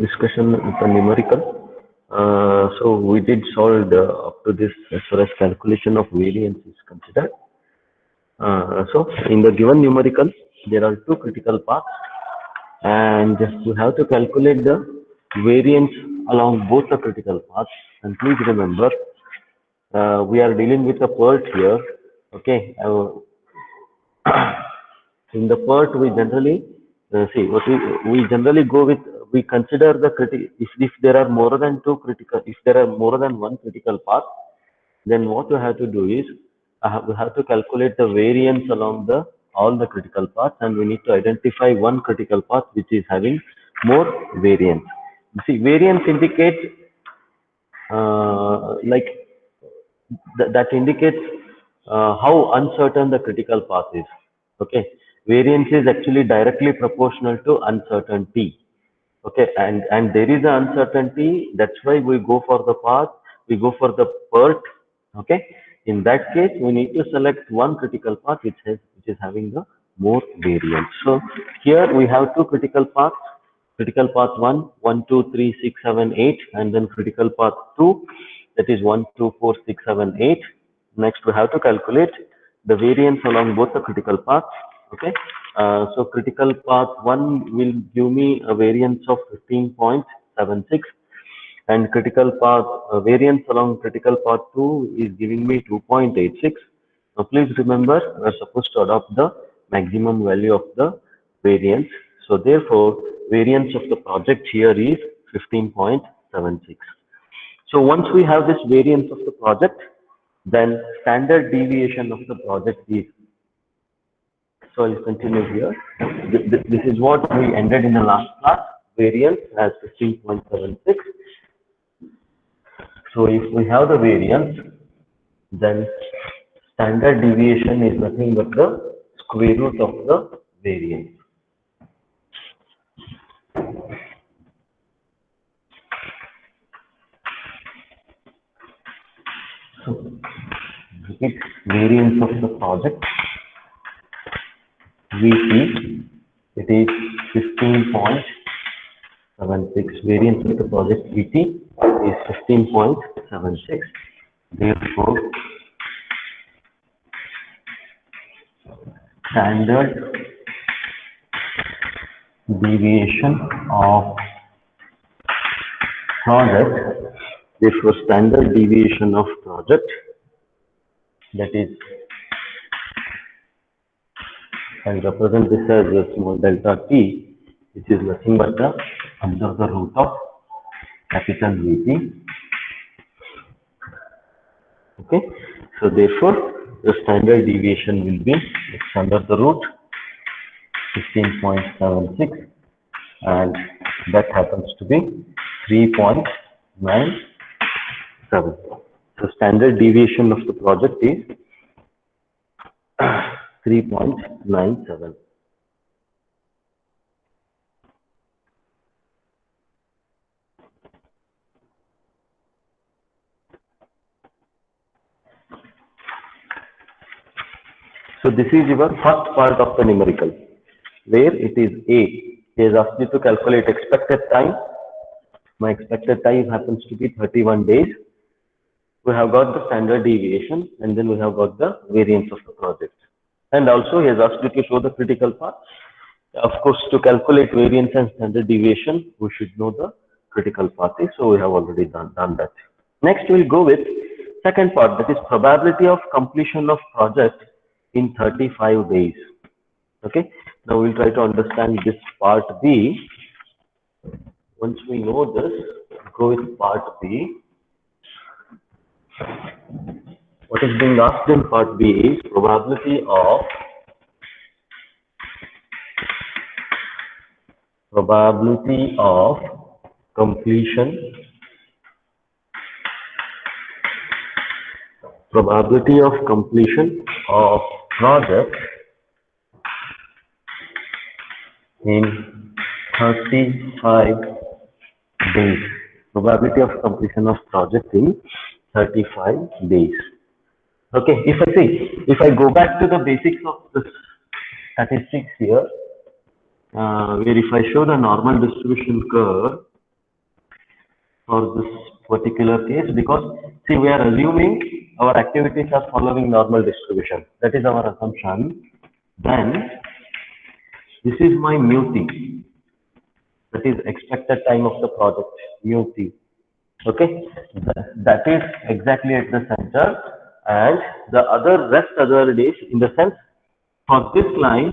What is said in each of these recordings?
discussion with the numerical. So we did solve up to this as far as calculation of variance is considered. So in the given numerical, there are two critical paths, and you have to calculate the variance along both the critical paths. And please remember, we are dealing with a PERT here. Okay, in the PERT we generally see what we generally go with. We consider the if there are more than two critical, if there are more than one critical path, then what we have to do is we have to calculate the variance along the all the critical paths, and we need to identify one critical path which is having more variance. You see, variance indicates like that indicates how uncertain the critical path is. Okay, variance is actually directly proportional to uncertainty. Okay, and there is an uncertainty. That's why we go for the path. We go for the PERT. Okay, in that case, we need to select one critical path which is having the more variance. So here we have two critical paths. Critical path 1, 1, 2, 3, 6, 7, 8, and then critical path 2, that is 1, 2, 4, 6, 7, 8. Next, we have to calculate the variance along both the critical paths. Okay, so critical path 1 will give me a variance of 15.76, and critical path variance along critical path 2 is giving me 2.86. Now, please remember, we are supposed to adopt the maximum value of the variance. So, therefore, variance of the project here is 15.76. So, once we have this variance of the project, then standard deviation of the project is. So, I'll continue here. This is what we ended in the last class, variance as 15.76. So, if we have the variance, then standard deviation is nothing but the square root of the variance. So, variance of the project, we see it is 15.76. Variance of the project VT is 15.76. Therefore, standard deviation of project, therefore standard deviation of project, that is, I'll represent this as a small delta t, which is nothing but the under the root of capital VT. Okay, so therefore the standard deviation will be under the root 15.76, and that happens to be 3.97. So standard deviation of the project is 3.97. So this is your first part of the numerical, where it is A. He has asked me to calculate expected time. My expected time happens to be 31 days. We have got the standard deviation, and then we have got the variance of the project. And also he has asked me to show the critical path. Of course, to calculate variance and standard deviation, we should know the critical path. So we have already done that. Next, we'll go with second part, that is probability of completion of project in 35 days. Okay, now we'll try to understand this part B. Once we know this, go with part B. What is being asked in part B is probability of completion of project in 35 days. Probability of completion of project in 35 days. Okay, if I go back to the basics of the statistics here, where if I show the normal distribution curve, for this particular case, because see, we are assuming our activities are following normal distribution. That is our assumption. Then this is my mu t, that is expected time of the project, mu t. Okay, that is exactly at the center, and the other days, in the sense, for this line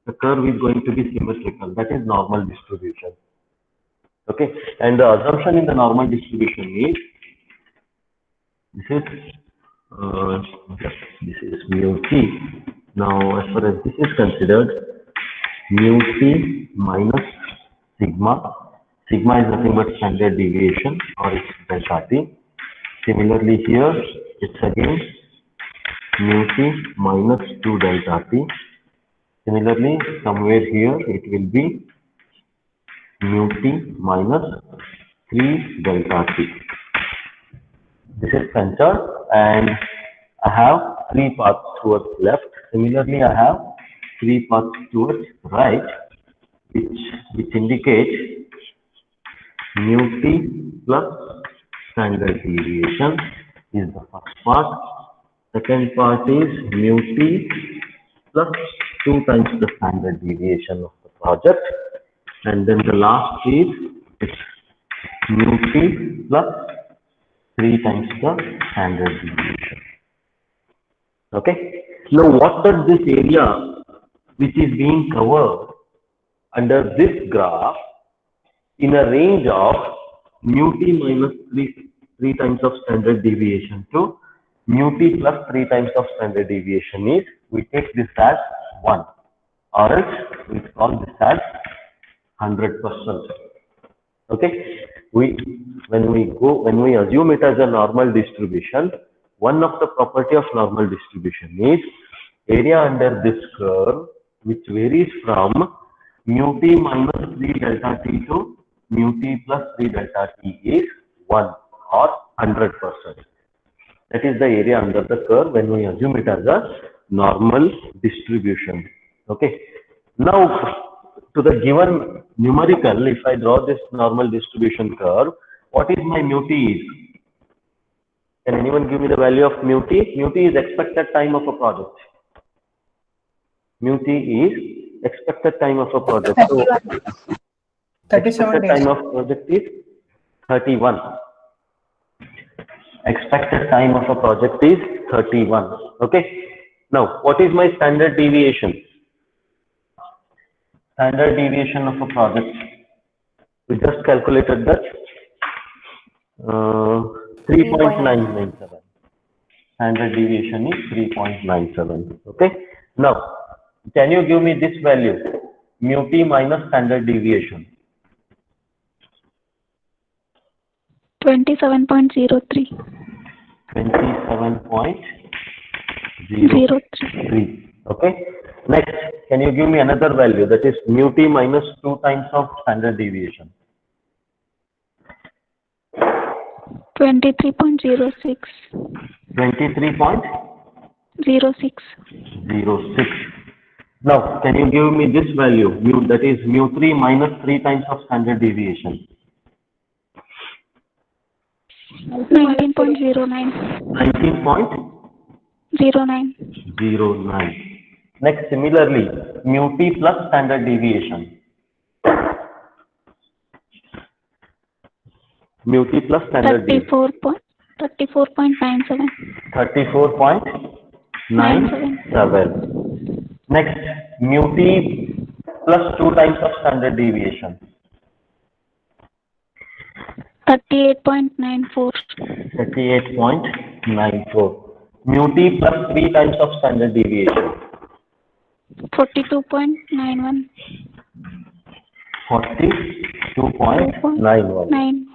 the curve is going to be symmetrical, that is normal distribution. Okay, and the assumption in the normal distribution is this is mu t. Now as far as this is considered, mu t minus sigma. Sigma is nothing but standard deviation, or it's delta t. Similarly here, it's again mu t minus 2 delta t. Similarly, somewhere here it will be mu t minus 3 delta t. This is center, and I have 3 paths towards left. Similarly, I have 3 paths towards right, which indicate mu t plus standard deviation is the first part. Second part is mu t plus 2 times the standard deviation of the project, and then the last is mu t plus 3 times the standard deviation. Okay. Now, what does this area which is being covered under this graph in a range of mu t minus 3 times of standard deviation to mu t plus 3 times of standard deviation is? We take this as 1, or else we call this as 100%. Okay, when we assume it as a normal distribution, one of the property of normal distribution is area under this curve, which varies from mu t minus 3 delta t to mu t plus 3 delta t, is 1 or 100%. That is the area under the curve when we assume it as a normal distribution. Okay. Now, to the given numerical, if I draw this normal distribution curve, what is my mu t is? Can anyone give me the value of mu t? Mu t is expected time of a project. Mu t is expected time of a project. So, 37 days. time of project is 31. Expected time of a project is 31. Okay. Now, what is my standard deviation? Standard deviation of a project. We just calculated that 3.997. Standard deviation is 3.97. Okay. Now, can you give me this value? Mu t minus standard deviation. 27.03. 27.03. Okay. Next, can you give me another value, that is mu t minus 2 times of standard deviation? 23.06. 23.06. 06. Now, can you give me this value, that is mu 3 minus 3 times of standard deviation? 19.09. 19.09. Next, similarly, mu t plus standard deviation. Mu t plus standard deviation. 34.97. 34.97. Next, mu t plus 2 times of standard deviation. 38.94. 38.94. Mu t plus 3 times of standard deviation. 42.91. 42.91.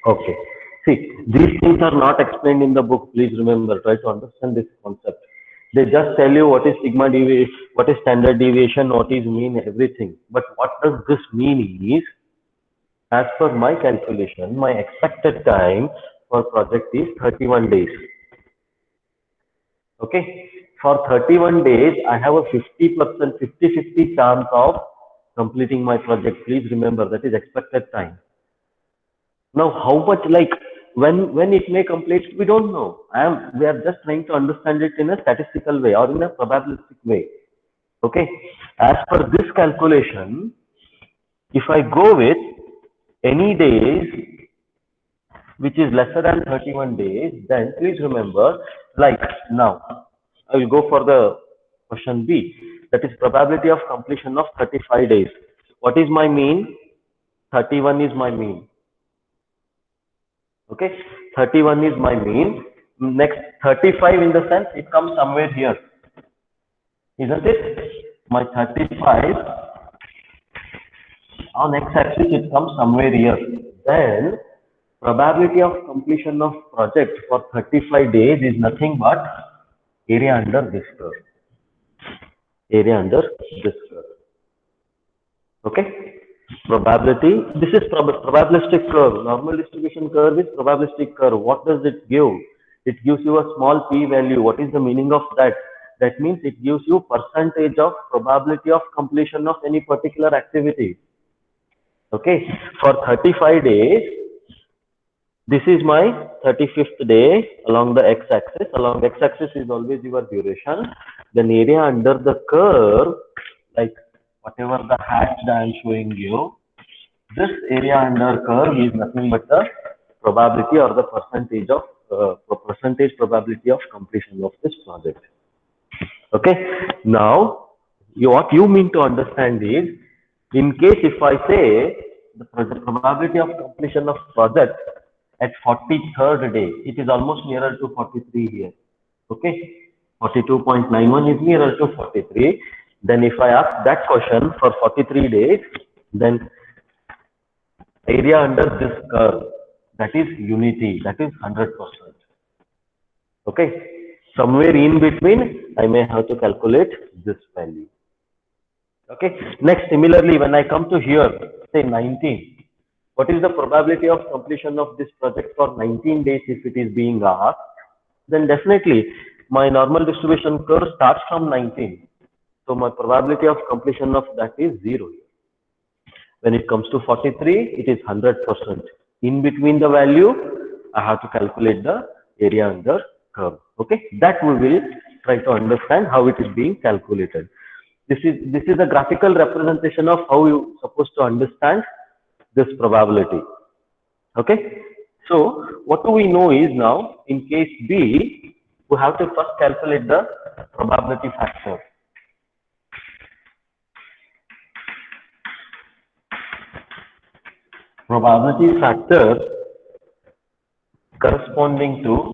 Okay. See, these things are not explained in the book. Please remember, try to understand this concept. They just tell you what is sigma deviation, what is standard deviation, what is mean, everything. But what does this mean is, as per my calculation, my expected time for project is 31 days. Okay. For 31 days, I have a 50% chance of completing my project. Please remember, that is expected time. Now, how much, like, when it may complete, we don't know. We are just trying to understand it in a statistical way or in a probabilistic way. Okay. As per this calculation, if I go with any days which is lesser than 31 days, then please remember, like now, I will go for the question B, that is probability of completion of 35 days. What is my mean? 31 is my mean. Okay, 31 is my mean. Next, 35 in the sense it comes somewhere here, isn't it? My 35 on x-axis it comes somewhere here. Then probability of completion of project for 35 days is nothing but area under this curve. Area under this curve. Okay. Probability. This is probabilistic curve. Normal distribution curve is probabilistic curve. What does it give? It gives you a small p value. What is the meaning of that? That means it gives you percentage of probability of completion of any particular activity. Okay. For 35 days, this is my 35th day along the x-axis. Along x-axis is always your duration. Then area under the curve, like whatever the hatch I am showing you, this area under curve is nothing but the probability or the percentage of percentage probability of completion of this project. Okay. Now, what you mean to understand is, in case if I say the probability of completion of project at 43rd day, it is almost nearer to 43 here. Okay. 42.91 is nearer to 43. Then if I ask that question for 43 days, then area under this curve, that is unity, that is 100%. Okay. Somewhere in between, I may have to calculate this value. Okay. Next, similarly, when I come to here, say 19, what is the probability of completion of this project for 19 days if it is being asked? Then definitely my normal distribution curve starts from 19. So my probability of completion of that is 0. When it comes to 43, it is 100%. In between the value, I have to calculate the area under curve. Okay, that we will try to understand how it is being calculated. This is a graphical representation of how you supposed to understand this probability. Okay, so what do we know is, now in case B, we have to first calculate the probability factor. Probability factor corresponding to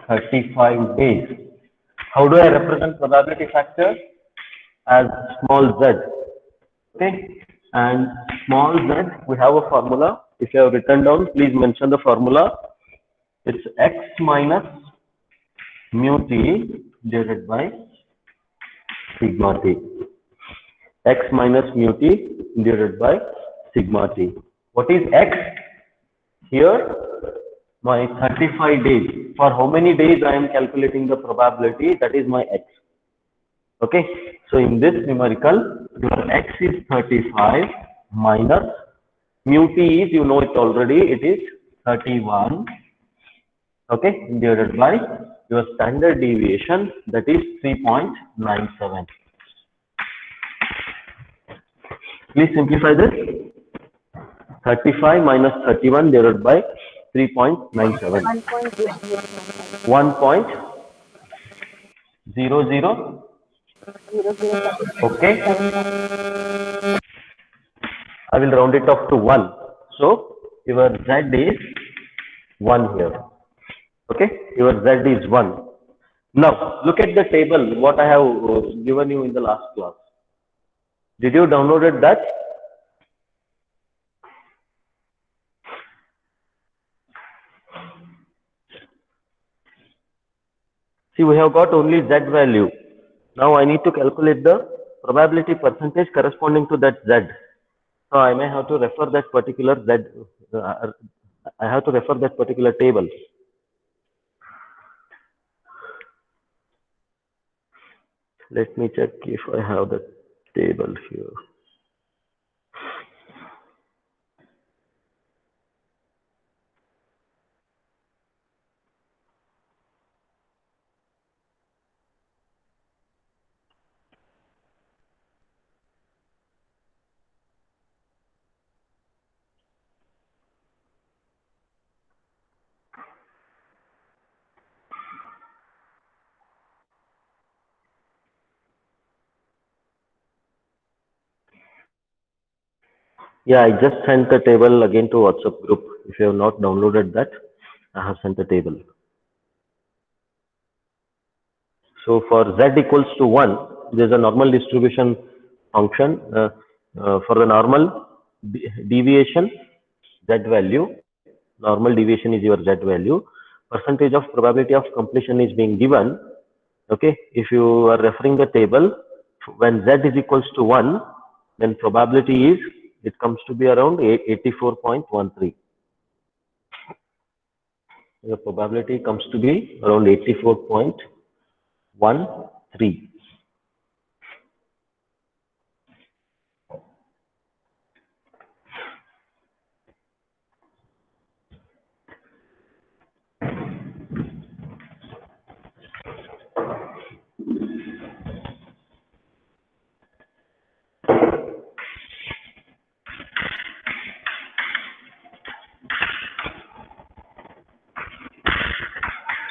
35 days. How do I represent probability factor? As small z. Okay, and small z, we have a formula. If you have written down, please mention the formula. It's x minus mu t divided by sigma t. X minus mu t divided by sigma t. What is x? Here, my 35 days. For how many days I am calculating the probability? That is my x. Okay. So in this numerical, your x is 35 minus mu t is, you know it already, it is 31. Okay. Divided by your standard deviation, that is 3.97. Please simplify this. 35 minus 31 divided by 3.97. 1.00. Okay. I will round it off to 1. So your z is 1 here. Okay. Your z is 1. Now look at the table what I have given you in the last class. Did you download that? See, we have got only z value. Now I need to calculate the probability percentage corresponding to that z. So I may have to refer that particular z. I have to refer that particular table. Let me check if I have that table here. Yeah, I just sent the table again to WhatsApp group. If you have not downloaded that, I have sent the table. So for z equals to 1, there is a normal distribution function. For the normal deviation, z value, normal deviation is your z value. Percentage of probability of completion is being given. Okay, if you are referring the table, when z is equals to 1, then probability is, it comes to be around 84.13. The probability comes to be around 84.13.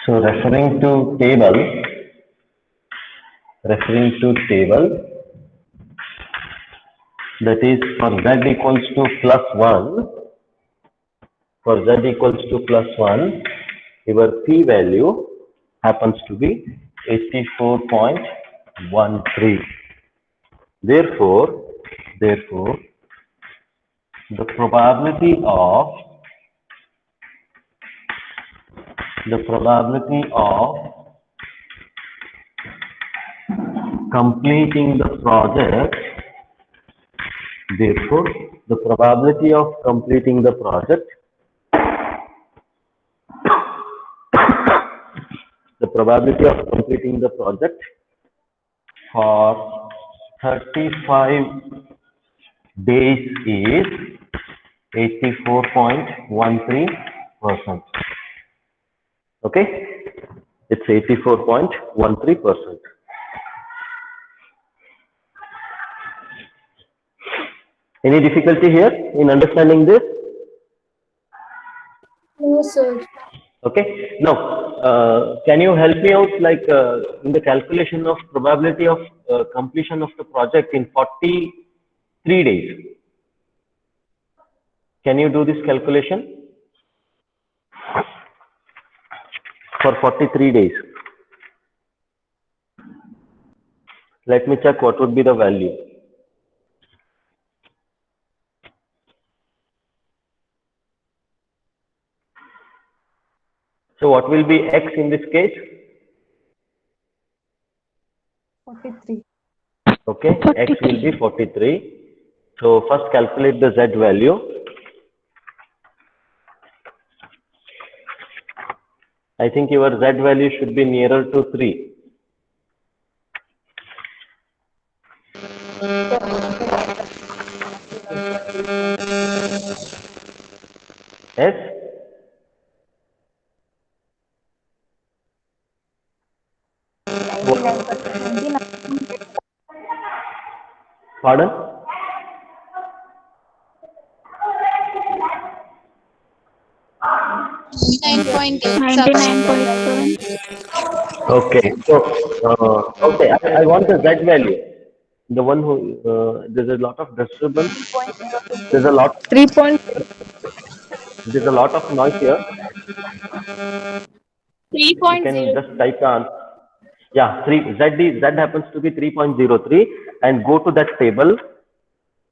So referring to table, that is for z equals to +1, your p value happens to be 84.13. Therefore, the probability of completing the project, therefore the probability of completing the project for 35 days is 84.13%. Okay, it's 84.13%. Any difficulty here in understanding this? No, sir. Okay. Now, can you help me out, like in the calculation of probability of completion of the project in 43 days? Can you do this calculation for 43 days? Let me check what would be the value. So what will be x in this case? 43. Okay, x will be 43. So first calculate the z value. I think your z value should be nearer to 3. Yes? Pardon? Okay, so I want the z value. The one who there's a lot of disturbance. There's a lot. 3 point. There's a lot of noise here. 3.0. You can just type on. Yeah, z happens to be 3.03, and go to that table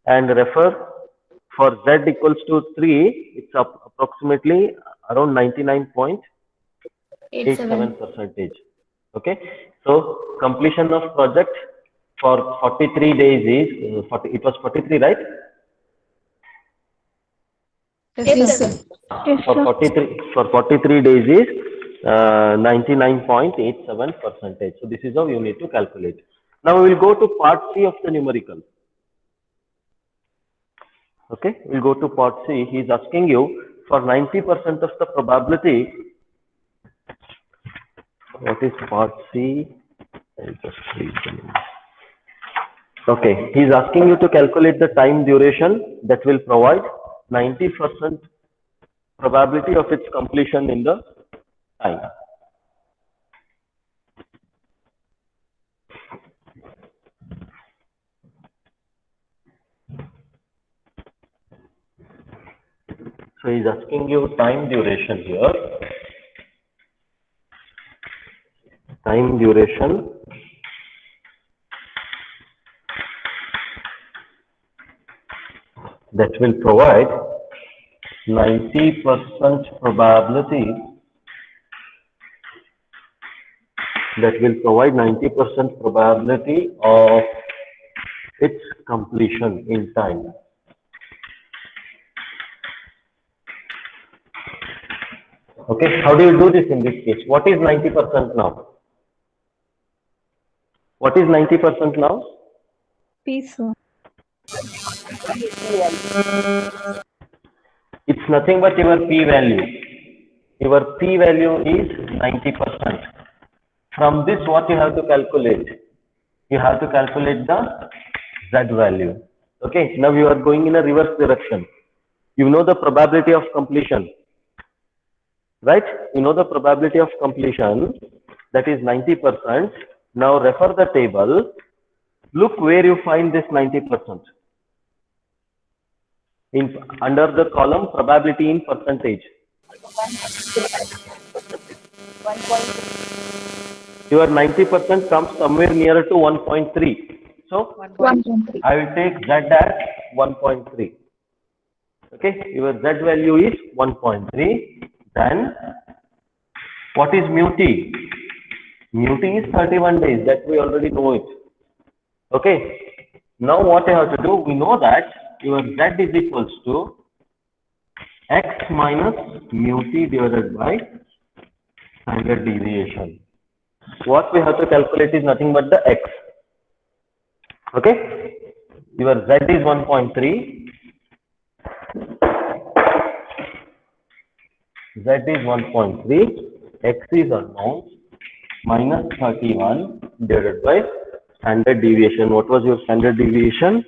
and refer for z equals to 3. It's approximately around 99.87%. Okay, so completion of project for 43 days is it was 43, right? Yes, sir. For 43 days is 99.87%. So this is how you need to calculate. Now we will go to part C of the numerical. Okay, we'll go to part C. He is asking you for 90% of the probability. What is part C? I'll just read the name. Okay, he is asking you to calculate the time duration that will provide 90% probability of its completion in the time. So he is asking you time duration here. Time duration that will provide 90% probability of its completion in time. Okay, how do you do this in this case? What is 90% now? What is 90% now? P, sir. It's nothing but your p value. Your p value is 90%. From this, what you have to calculate? You have to calculate the z value. Okay, now you are going in a reverse direction. You know the probability of completion, right? You know the probability of completion, that is 90%. Now refer the table. Look where you find this 90%. Under the column probability in percentage. 1.3. Your 90% comes somewhere nearer to 1.3. So 1.3. I will take z at 1.3. Okay, your z value is 1.3. Then what is mu t? Mu t is 31 days. That we already know it. Okay. Now what I have to do? We know that your z is equals to x minus mu t divided by standard deviation. What we have to calculate is nothing but the x. Okay. Your z is 1.3. Z is 1.3. X is unknown. Minus 31 divided by standard deviation. What was your standard deviation?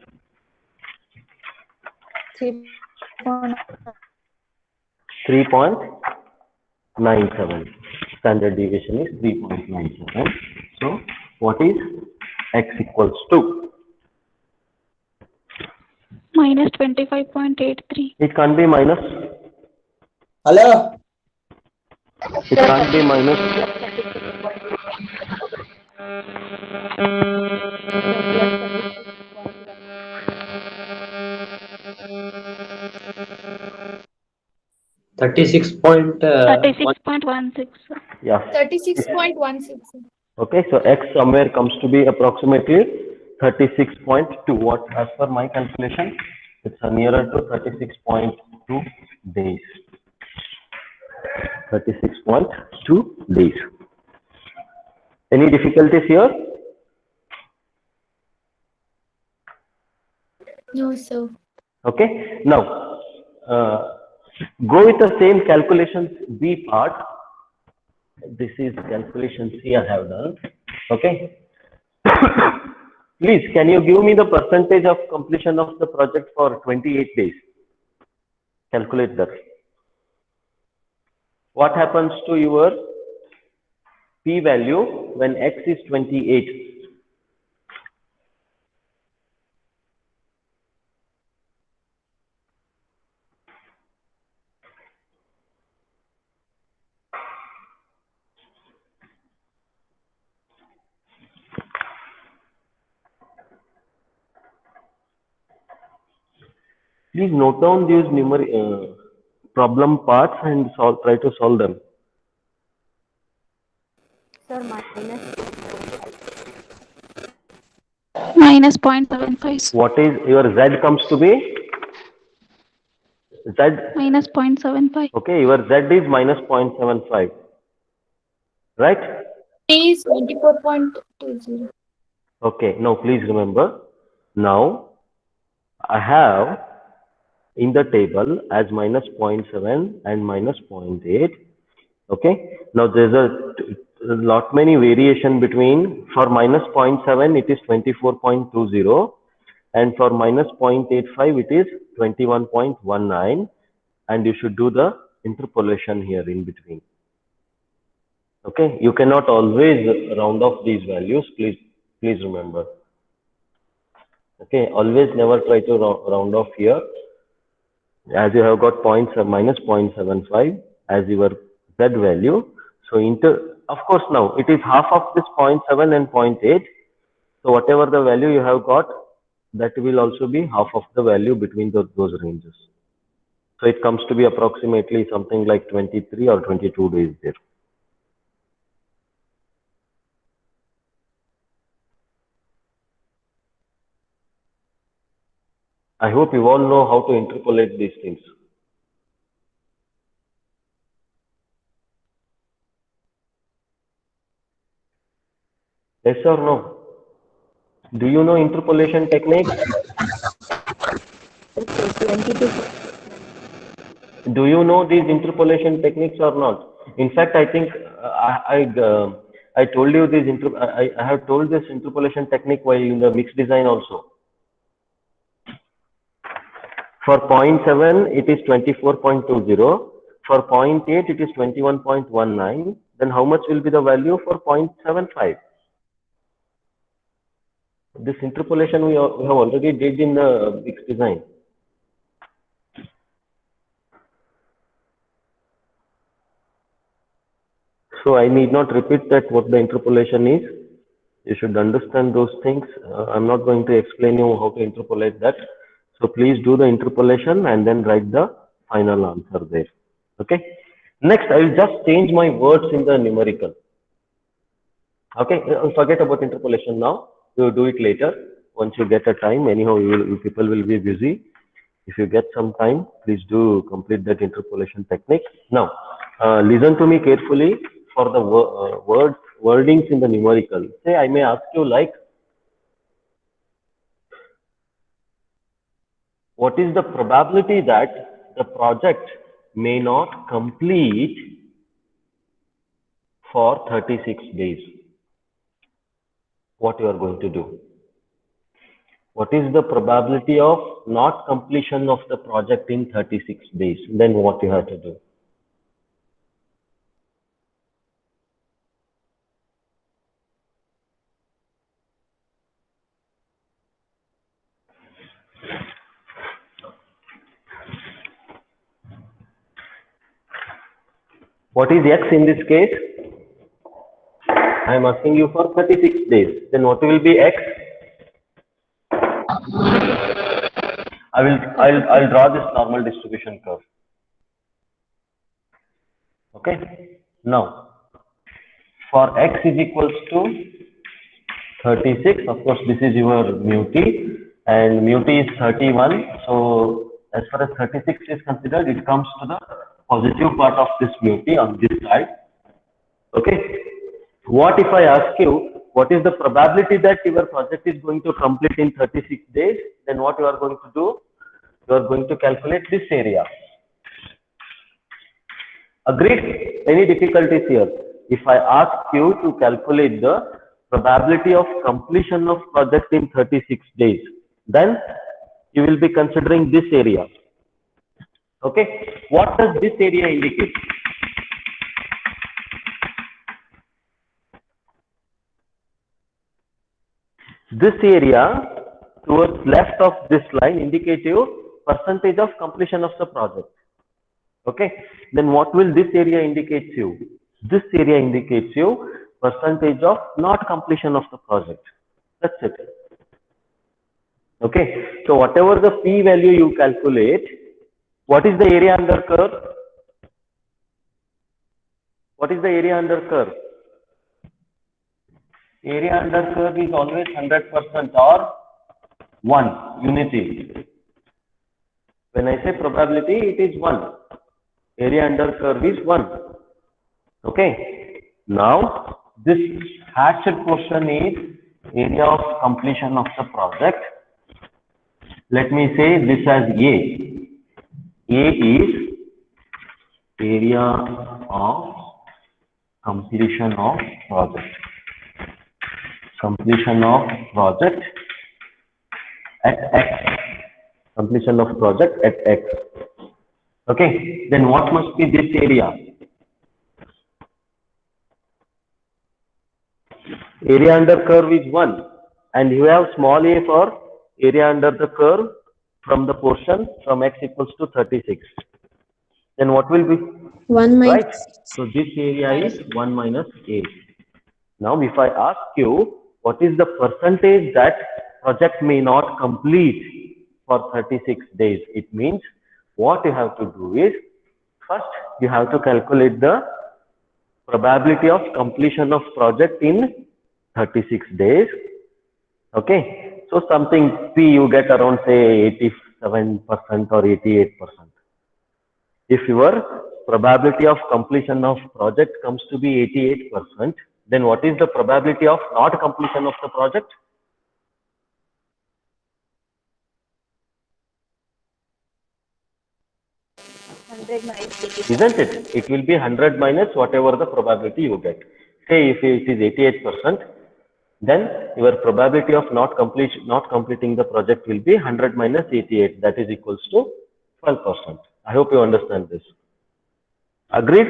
3.97. Standard deviation is 3.97. So what is x equals to? Minus 25.83. It can't be minus. Hello. It can't be minus. Thirty-six point 36.16. Yeah. 36.16. Okay, so x somewhere comes to be approximately 36.2. What, as per my calculation, it's nearer to 36.2 days. 36.2 days. Any difficulties here? No, sir. Okay, now go with the same calculations B part. This is calculation C I have done. Okay. Please, can you give me the percentage of completion of the project for 28 days? Calculate that. What happens to your p value when x is 28? Please note down these problem parts and try to solve them. Sir, Minus 0.75. What is your z comes to be? Z. Minus 0.75. Okay, your z is minus 0.75. Right? T is 24.20. Okay, now please remember, now I have in the table as minus 0.7 and minus 0.8. Okay, now there's a lot many variation between, for minus 0.7 it is 24.20, and for minus 0.85 it is 21.19, and you should do the interpolation here in between. Okay, you cannot always round off these values, please remember. Okay, always never try to round off here, as you have got minus 0.75 as your z value. So of course now it is half of this 0.7 and 0.8. So whatever the value you have got, that will also be half of the value between those ranges. So it comes to be approximately something like 23 or 22 days there. I hope you all know how to interpolate these things. Yes or no? Do you know interpolation technique? Do you know these interpolation techniques or not? In fact, I think I told you this. I have told this interpolation technique while in the mixed design also. For 0.7, it is 24.20. For 0.8, it is 21.19. Then how much will be the value for 0.75? This interpolation we have already did in the mixed design. So I need not repeat that what the interpolation is. You should understand those things. I'm not going to explain you how to interpolate that. So please do the interpolation and then write the final answer there. Okay. Next, I will just change my words in the numerical. Okay. Forget about interpolation now. You will do it later once you get a time. Anyhow, people will be busy. If you get some time, please do complete that interpolation technique. Now, listen to me carefully for the wordings in the numerical. Say I may ask you like, what is the probability that the project may not complete for 36 days? What you are going to do? What is the probability of not completion of the project in 36 days? Then what you have to do? What is x in this case? I am asking you for 36 days. Then what will be x? I'll draw this normal distribution curve. Okay. Now, for x is equals to 36. Of course, this is your mu t, and mu t is 31. So as far as 36 is considered, it comes to the positive part of this mu t on this side. Okay. What if I ask you, what is the probability that your project is going to complete in 36 days? Then what you are going to do? You are going to calculate this area. Agreed? Any difficulties here? If I ask you to calculate the probability of completion of project in 36 days, then you will be considering this area. Okay. What does this area indicate? This area towards left of this line indicates you percentage of completion of the project. Okay. Then what will this area indicate you? This area indicates you percentage of not completion of the project. That's it. Okay. So whatever the p value you calculate, what is the area under curve? What is the area under curve? Area under curve is always 100% or 1 unity. When I say probability, it is 1. Area under curve is 1. Okay. Now, this hatched portion is area of completion of the project. Let me say this as A. A is area of completion of project. Completion of project at X. Completion of project at X. Okay, then what must be this area? Area under curve is 1, and you have small a for area under the curve from the portion from X equals to 36. Then what will be? 1 Right? minus So this area is 1 minus a. Now if I ask you, what is the percentage that project may not complete for 36 days? It means what you have to do is, first you have to calculate the probability of completion of project in 36 days. Okay, so something P you get around say 87% or 88%. If your probability of completion of project comes to be 88%, then what is the probability of not completion of the project? Isn't it? It will be 100 minus whatever the probability you get. Say if it is 88%, then your probability of not completing the project will be 100 minus 88. That is equals to 12%. I hope you understand this. Agreed?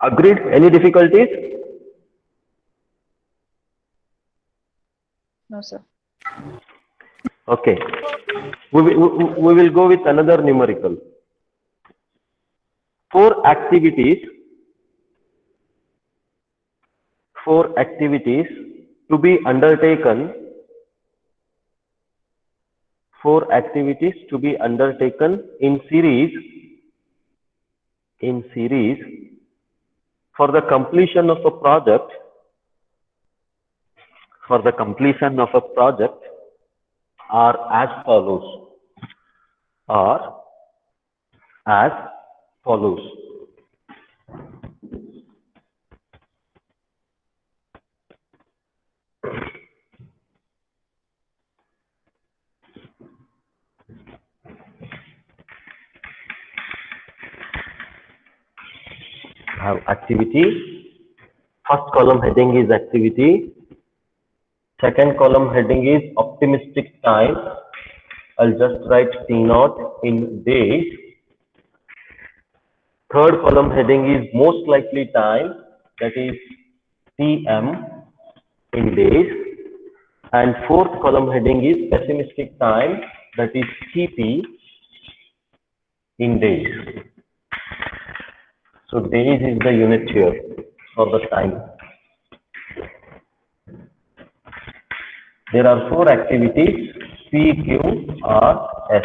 Agreed? Any difficulties? No, sir. Okay. We will go with another numerical. 4 activities to be undertaken. 4 activities to be undertaken in series for the completion of a project. For the completion of a project are as follows. Have activity. First column heading is activity. Second column heading is optimistic time. I'll just write T0 in days. Third column heading is most likely time, that is TM in days. And fourth column heading is pessimistic time, that is TP in days. So days is the unit here for the time. There are 4 activities, P, Q, R, S.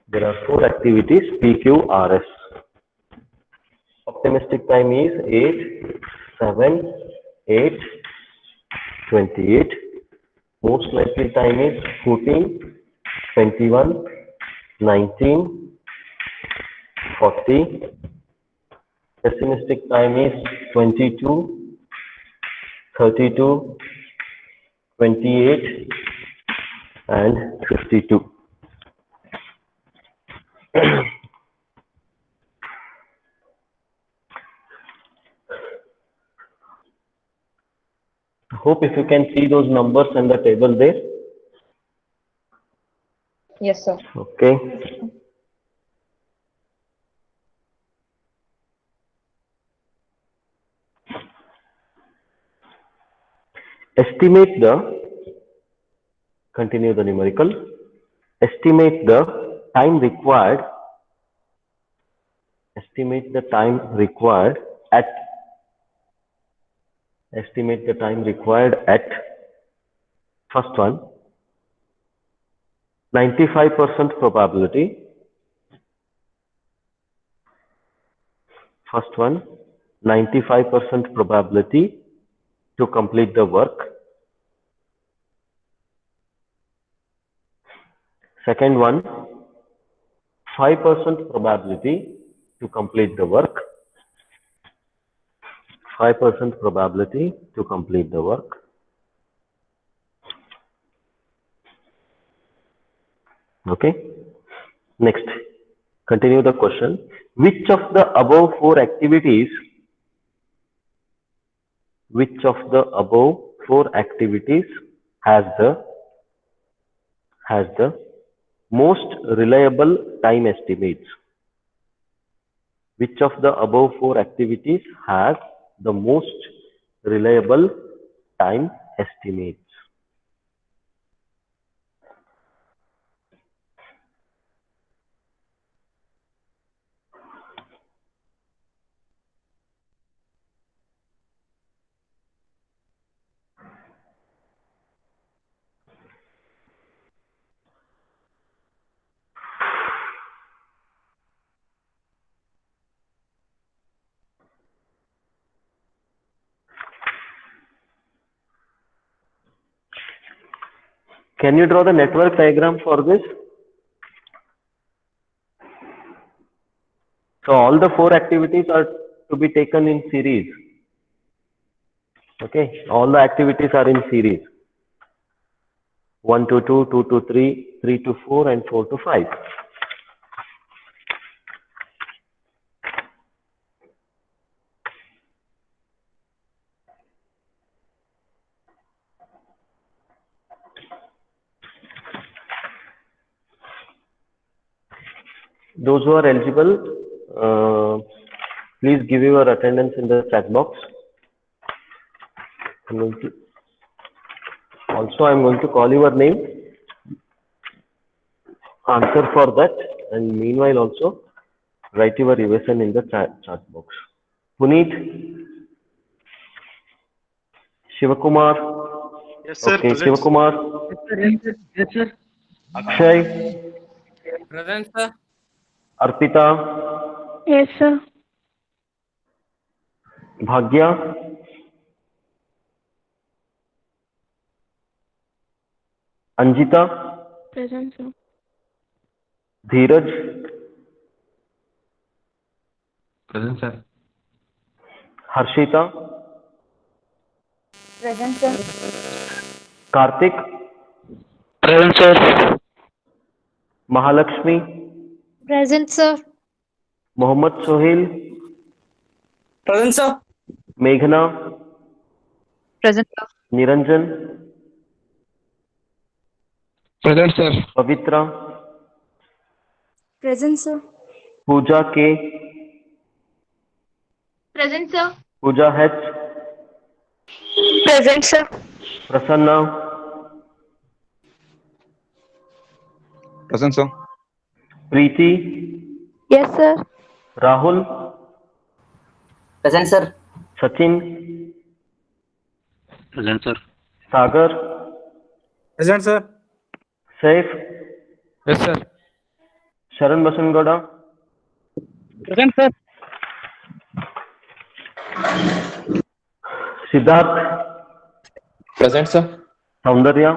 There are 4 activities, P, Q, R, S. Optimistic time is 8, 7, 8, 28. Most likely time is 14, 21, 19, 40. Pessimistic time is 22, 32, 28, and 52. Hope if you can see those numbers in the table there. Yes, sir. Okay. Continue the numerical. Estimate the time required at first one, 95% probability. First one, 95% probability to complete the work. Second one, 5% probability to complete the work. 5% probability to complete the work. Okay. Next, continue the question. Which of the above four activities has the most reliable time estimates? Which of the above four activities has the most reliable time estimates? Can you draw the network diagram for this? So all the four activities are to be taken in series. Okay, all the activities are in series. 1 to 2, 2 to 3, 3 to 4, and 4 to 5. Those who are eligible, please give your attendance in the chat box. I'm going to call your name. Answer for that, and meanwhile also write your evaluation in the chat box. Puneet, Shivakumar. Yes, sir. Okay, Present. Shivakumar. Yes, sir. Akshay, Present, sir. Arpita, Yes, sir. Bhagya, Anjita, Present, sir. Dheeraj, Present, sir. Harshita, Present, sir. Karthik, Present, sir. Mahalakshmi, Present, sir. Mohammad Sohail, Present, sir. Meghna, Present, sir. Niranjan, Present, sir. Pavitra, Present, sir. Pooja K, Present, sir. Pooja H, Present, sir. Prasanna, Present, sir. Preeti, Yes, sir. Rahul, Present, sir. Sachin, Present, sir. Sagar, Present, sir. Saif, Yes, sir. Sharan Basangoda, Present, sir. Siddharth, Present, sir. Saundarya,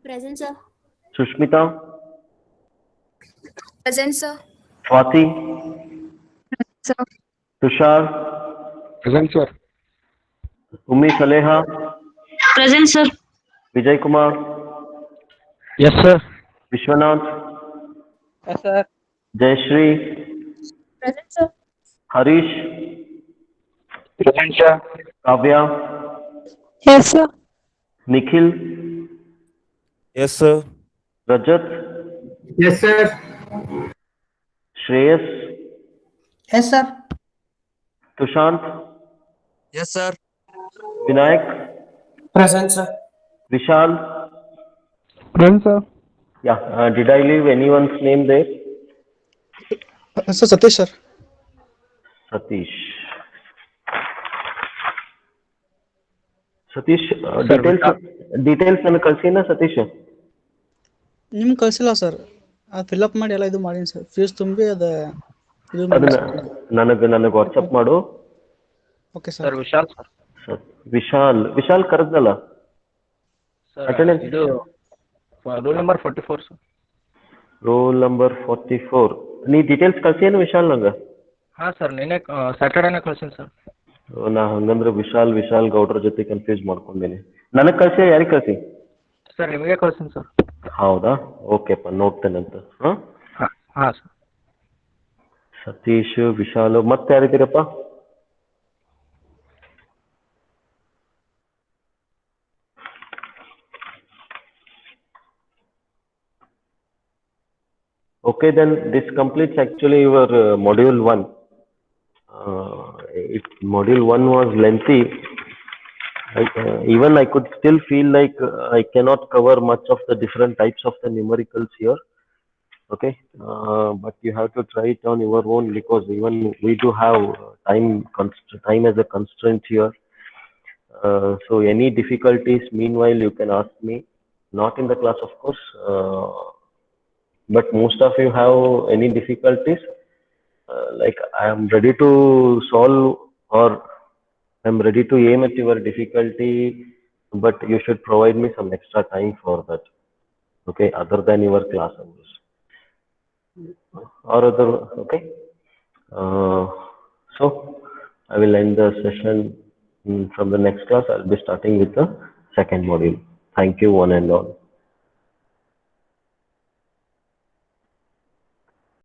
Present, sir. Sushmita, Present, sir. Swati, Sir. Tushar, Present, sir. Ummi Saleha, Present, sir. Vijay Kumar, Yes, sir. Vishwanath, Yes, sir. Jayashree, Present, sir. Harish, Present, sir. Kavya, Yes, sir. Nikhil, Yes, sir. Rajat, Yes, sir. Shreyas, Yes, sir. Tushant, Yes, sir. Vinayak, Present, sir. Vishal. Present, sir. Yeah, did I leave anyone's name there? Sir, Satish, sir. Satish. Satish, details ನಾನು ಕಳ್ಸಿನ ಸತೀಶ್? ನಿಮ್ಗೆ ಕಳಿಸಿಲ್ಲ sir. ಅದು fill up ಮಾಡಿ ಎಲ್ಲ ಇದು ಮಾಡೀನಿ sir. Fees ತುಂಬಿ ಅದು ಇದು ಅದನ್ನ ನನಗೆ ವಾಟ್ಸಪ್ ಮಾಡು. Okay sir. Sir Vishal sir. Vishal ಕರೆದ್ನಲ್ಲ ಸರ್ ಅಟೆಂಡೆನ್ಸ್ ಇದು roll number 44 sir. Roll number 44. ನೀ ಡೀಟೇಲ್ಸ್ ಕಳ್ಸೇನು ವಿಶಾಲ್ ನಂಗೆ? ಹಾಂ ಸರ್ ನಿನ್ನೆ ಸ್ಯಾಟರ್ಡೇನೇ ಕಳ್ಸೀನಿ ಸರ್. ನಾ ಹಂಗಂದ್ರೆ ವಿಶಾಲ್ ಗೌಡ್ರ ಜೊತೆ ಕನ್ಫ್ಯೂಸ್ ಮಾಡ್ಕೊಂಡೇನಿ. ನನಗೆ ಕಳ್ಸಿ ಯಾರಿಗೆ ಕಳ್ಸಿ? ಸರ್ ನಿಮಗೆ ಕಳ್ಸೀನಿ ಸರ್. ಹೌದಾ? ಓಕೆಪ್ಪ, ನೋಡ್ತೇನಂತ. ಹಾಂ, ಹಾಂ ಸರ್. ಸತೀಶ್, ವಿಶಾಲ್, ಮತ್ತೆ ಯಾರಿದ್ದೀರಪ್ಪ? Okay, then this completes actually your module 1. Module 1 was lengthy. Even I could still feel like I cannot cover much of the different types of the numericals here. Okay, but you have to try it on your own because even we do have time as a constraint here. So any difficulties, meanwhile, you can ask me. Not in the class, of course. But most of you have any difficulties, like I am ready to solve or I am ready to aim at your difficulty, but you should provide me some extra time for that. Okay, other than your class hours or other. Okay, so I will end the session. From the next class I'll be starting with the second module. Thank you one and all.